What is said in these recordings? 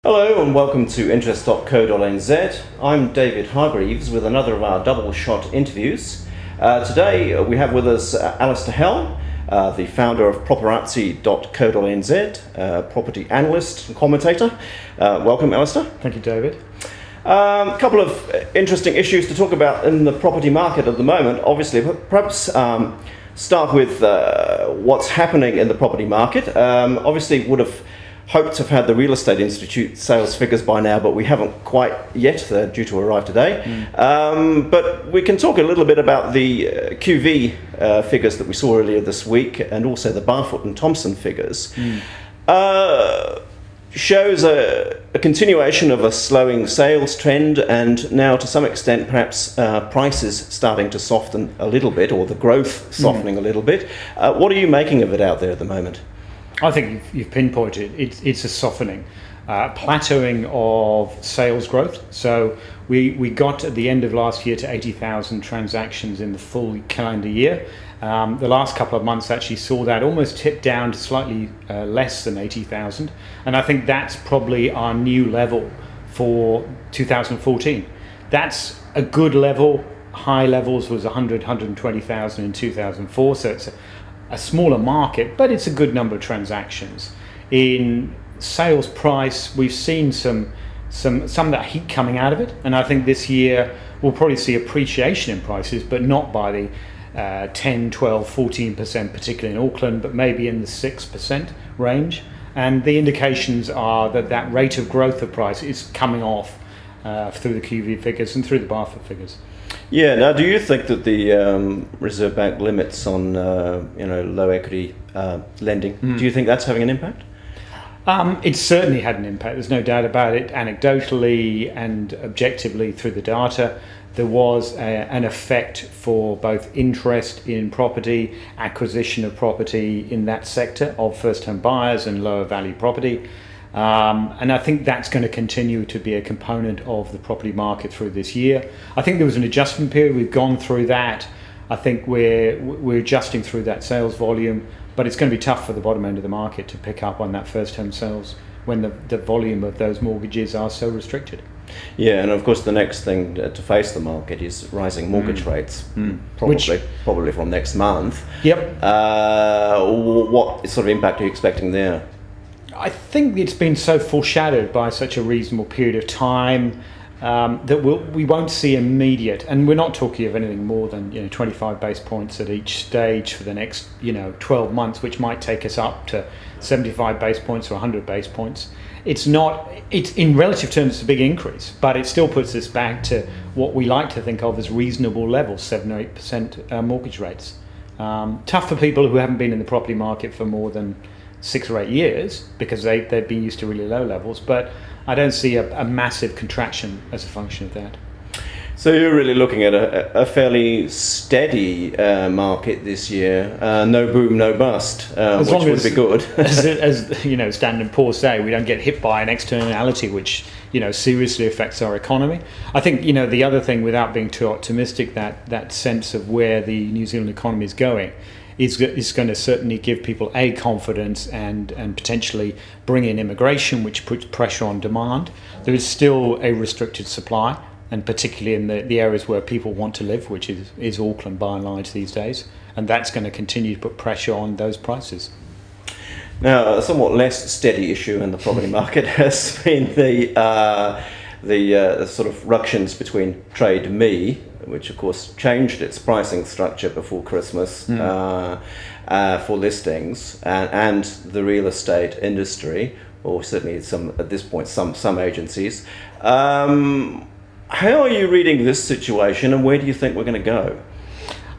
Hello and welcome to interest.co.nz. I'm David Hargreaves with another of our double shot interviews. Today we have with us Alistair Helm, the founder of properazzi.co.nz, property analyst and commentator. Welcome, Alistair. Thank you, David. A couple of interesting issues to talk about in the property market at the moment. Obviously, perhaps start with what's happening in the property market. Obviously, would have hoped to have had the Real Estate Institute sales figures by now, but we haven't quite yet. They're due to arrive today. But we can talk a little bit about the QV figures that we saw earlier this week, and also the Barfoot and Thompson figures. Shows a continuation of a slowing sales trend, and now to some extent perhaps prices starting to soften a little bit, or the growth softening a little bit. What are you making of it out there at the moment? I think you've pinpointed it. It's a softening, plateauing of sales growth. So we got at the end of last year to 80,000 transactions in the full calendar year. The last couple of months actually saw that almost tip down to slightly less than 80,000. And I think that's probably our new level for 2014. That's a good level. High levels was 100, 120,000 in 2004. So it's a smaller market, but it's a good number of transactions. In sales price, we've seen some of that heat coming out of it, and I think this year we'll probably see appreciation in prices, but not by the 10, 12, 14%, particularly in Auckland, but maybe in the 6% range. And the indications are that that rate of growth of price is coming off through the QV figures and through the Barfoot figures. Yeah. Now, do you think that the Reserve Bank limits on low equity lending? Do you think that's having an impact? It certainly had an impact. There's no doubt about it. Anecdotally and objectively through the data, there was an effect for both interest in property, acquisition of property in that sector of first-home buyers and lower value property. And I think that's going to continue to be a component of the property market through this year. I think there was an adjustment period. We've gone through that. I think we're adjusting through that sales volume, but it's going to be tough for the bottom end of the market to pick up on that first home sales when the volume of those mortgages are so restricted. Yeah, and of course the next thing to face the market is rising mortgage rates, probably from next month. Yep. What sort of impact are you expecting there? I think it's been so foreshadowed by such a reasonable period of time that we won't see immediate, and we're not talking of anything more than 25 base points at each stage for the next 12 months, which might take us up to 75 base points or 100 base points. It's in relative terms it's a big increase, but it still puts us back to what we like to think of as reasonable levels, 7 or 8% mortgage rates. Tough for people who haven't been in the property market for more than 6 or 8 years because they've been used to really low levels, but I don't see a massive contraction as a function of that. So you're really looking at a fairly steady market this year, no boom, no bust, which would be good. as Standard & Poor's say, we don't get hit by an externality which seriously affects our economy. I think the other thing, without being too optimistic, that sense of where the New Zealand economy is going is going to certainly give people confidence and potentially bring in immigration, which puts pressure on demand. There is still a restricted supply, and particularly in the areas where people want to live, which is Auckland by and large these days, and that's going to continue to put pressure on those prices. Now, a somewhat less steady issue in the property market has been the sort of ructions between Trade Me, which of course changed its pricing structure before Christmas for listings, and the real estate industry, or certainly at this point some agencies. How are you reading this situation, and where do you think we're going to go?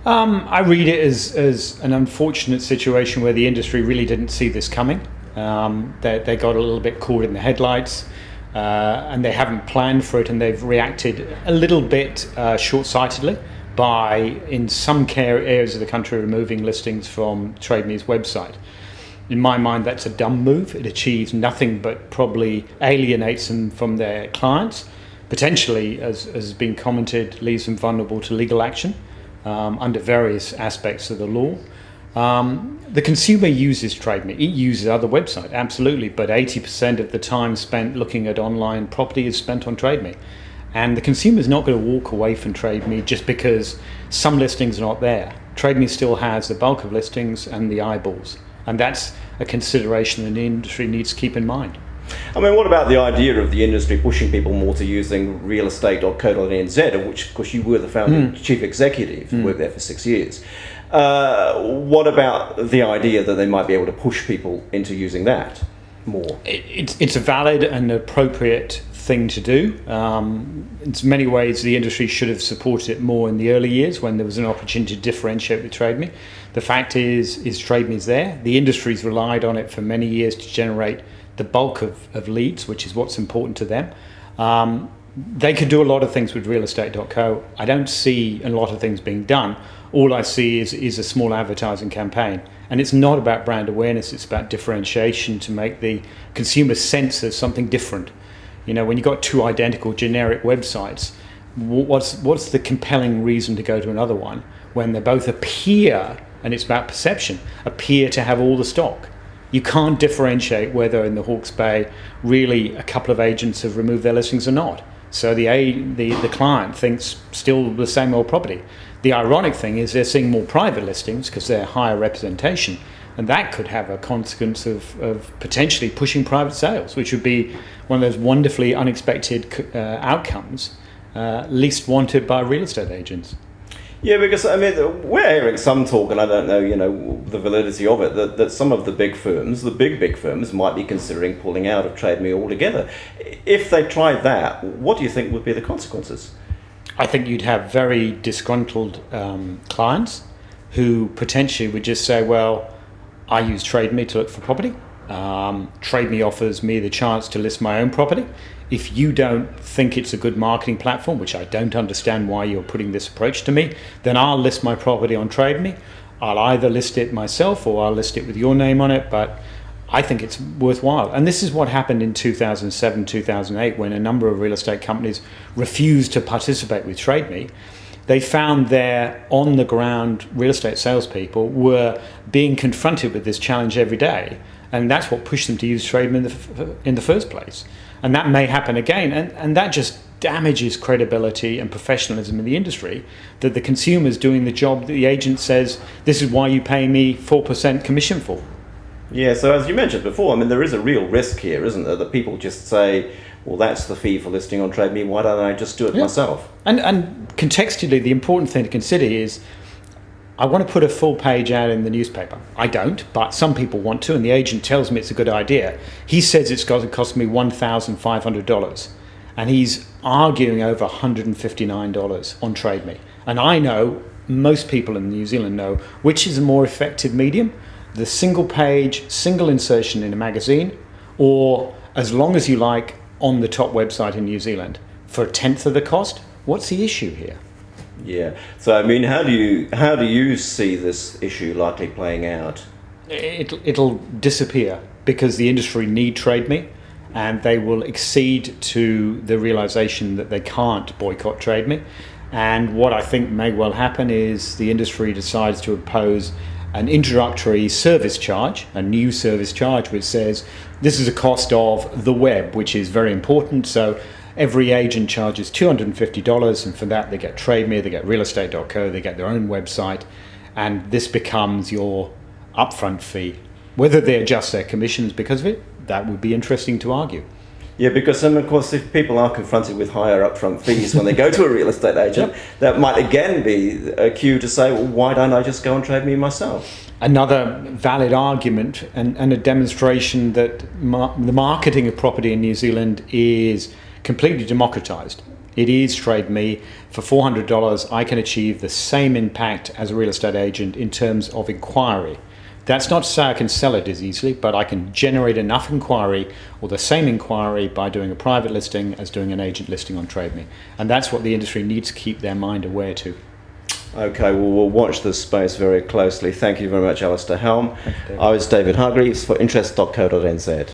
I read it as an unfortunate situation where the industry really didn't see this coming. They got a little bit caught in the headlights, and they haven't planned for it, and they've reacted a little bit short-sightedly by, in some areas of the country, removing listings from Trade Me's website. In my mind, that's a dumb move. It achieves nothing but probably alienates them from their clients, potentially, as has been commented, leaves them vulnerable to legal action under various aspects of the law. The consumer uses TradeMe. It uses other websites, absolutely, but 80% of the time spent looking at online property is spent on TradeMe. And the consumer is not going to walk away from TradeMe just because some listings are not there. TradeMe still has the bulk of listings and the eyeballs. And that's a consideration that the industry needs to keep in mind. I mean, what about the idea of the industry pushing people more to using realestate.co.nz, of which, of course, you were the founding chief executive, worked there for 6 years. What about the idea that they might be able to push people into using that more? It's a valid and appropriate thing to do. In many ways, the industry should have supported it more in the early years when there was an opportunity to differentiate with TradeMe. The fact is TradeMe is there. The industry's relied on it for many years to generate the bulk of leads, which is what's important to them. They could do a lot of things with realestate.co. I don't see a lot of things being done. All I see is a small advertising campaign. And it's not about brand awareness, it's about differentiation to make the consumer sense there's something different. You know, when you've got two identical generic websites, what's the compelling reason to go to another one when they both appear, and it's about perception, appear to have all the stock? You can't differentiate whether in the Hawke's Bay really a couple of agents have removed their listings or not. So the client thinks still the same old property. The ironic thing is they're seeing more private listings because they're higher representation, and that could have a consequence of potentially pushing private sales, which would be one of those wonderfully unexpected outcomes least wanted by real estate agents. Yeah, because I mean, we're hearing some talk, and I don't know, the validity of it, that some of the big firms, the big firms, might be considering pulling out of TradeMe altogether. If they tried that, what do you think would be the consequences? I think you'd have very disgruntled clients who potentially would just say, well, I use TradeMe to look for property. TradeMe offers me the chance to list my own property. If you don't think it's a good marketing platform, which I don't understand why you're putting this approach to me, then I'll list my property on TradeMe. I'll either list it myself or I'll list it with your name on it, but I think it's worthwhile. And this is what happened in 2007, 2008, when a number of real estate companies refused to participate with TradeMe. They found their on-the-ground real estate salespeople were being confronted with this challenge every day. And that's what pushed them to use TradeMe in the first place. And that may happen again. And that just damages credibility and professionalism in the industry, that the consumer's doing the job that the agent says, this is why you pay me 4% commission for. Yeah, so as you mentioned before, I mean, there is a real risk here, isn't there? That people just say, well, that's the fee for listing on TradeMe, why don't I just do it myself? And contextually, the important thing to consider is, I want to put a full page ad in the newspaper. I don't, but some people want to, and the agent tells me it's a good idea. He says it's going to cost me $1,500, and he's arguing over $159 on TradeMe. And I know, most people in New Zealand know, which is a more effective medium, the single page, single insertion in a magazine, or as long as you like, on the top website in New Zealand. For a tenth of the cost, what's the issue here? Yeah. So I mean, how do you see this issue likely playing out? It'll disappear because the industry need TradeMe, and they will accede to the realization that they can't boycott TradeMe. And what I think may well happen is the industry decides to impose an introductory service charge, a new service charge, which says this is a cost of the web, which is very important. So every agent charges $250, and for that they get TradeMe, they get realestate.co, they get their own website, and this becomes your upfront fee. Whether they adjust their commissions because of it, that would be interesting to argue. Yeah, because of course, if people are confronted with higher upfront fees when they go to a real estate agent, that might again be a cue to say, well, why don't I just go and TradeMe myself? Another valid argument and a demonstration that the marketing of property in New Zealand is completely democratized. It is TradeMe. For $400, I can achieve the same impact as a real estate agent in terms of inquiry. That's not to say I can sell it as easily, but I can generate enough inquiry, or the same inquiry, by doing a private listing as doing an agent listing on TradeMe. And that's what the industry needs to keep their mind aware to. Okay, well, we'll watch this space very closely. Thank you very much, Alistair Helm. I was David Hargreaves for interest.co.nz.